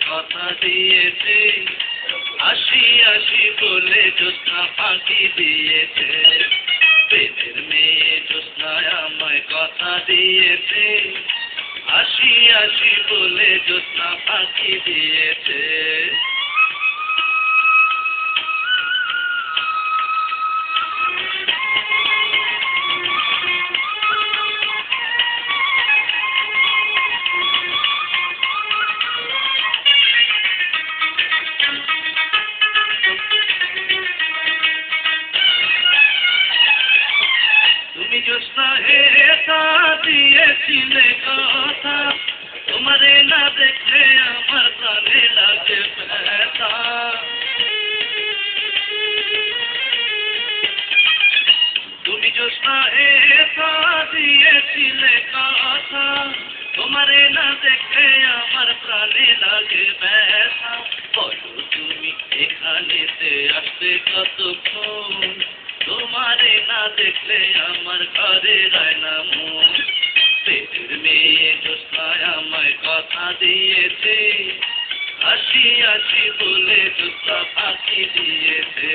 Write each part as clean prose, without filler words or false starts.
কথা দিয়েছে, আসি আসি বলে জ্যোৎস্না ফাঁকি দিয়েছে। প্রেমের মেয়ে জ্যোৎস্নায় আমায় কথা দিয়েছে, আসি আসি বলে জ্যোৎস্না ফাঁকি দিয়েছে। তুমি জ্যোৎস্না হেতা দিয়েছিলে কথা, তোমারে না দেখলে আমার প্রাণে লাগে ব্যথা। তুমি জ্যোৎস্না হেতা দিয়েছিলে কথা, তোমারে না দেখলে আমার প্রাণে লাগে ব্যথা। বলো তুমি এখানেতে আসতে কতক্ষণ, তোমারে না দেখলে আমার ঘরে যায় না মন। পেটের মেয়ে জ্যোৎস্নায় আমায় কথা দিয়েছে, আসি আসি বলে জ্যোৎস্না ফাঁকি দিয়েছে।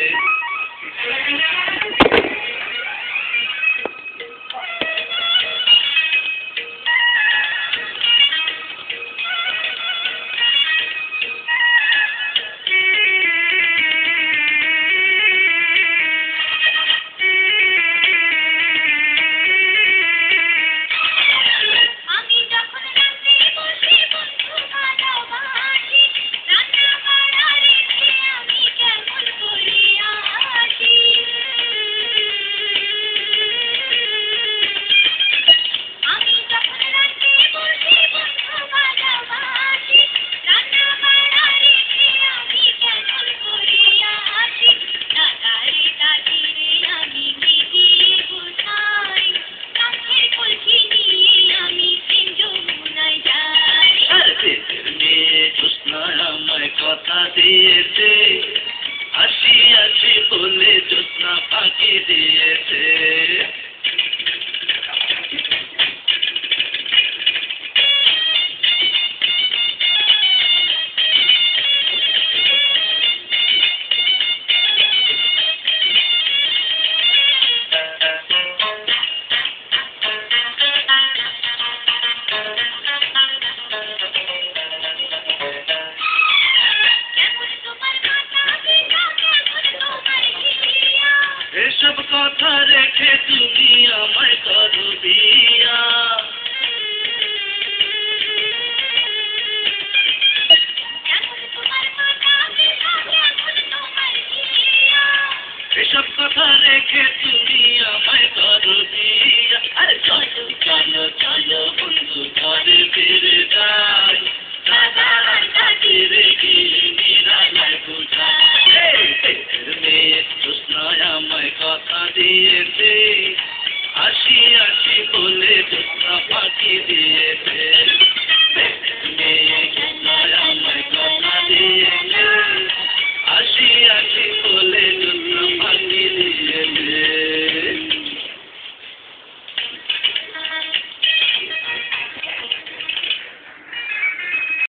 কথা দিয়েছে, আসি আসি বলে জ্যোৎস্না ফাঁকি দিয়েছে। এসব কথা রেখে তুমি আমায় করো বিয়া, এসব কথা রেখে তুমি আমায় করো বিয়া। আরে চলো চলো চলো বন্ধু ঘরে ফিরে যাই, দাদা ফিরে গিয়ে নিরালায় বুঝাই। পেটের মেয়ে জ্যোৎস্নায় আমায় কথা দিয়েছে, আসি আসি বলে জ্যোৎস্না ফাঁকি দিয়েছে।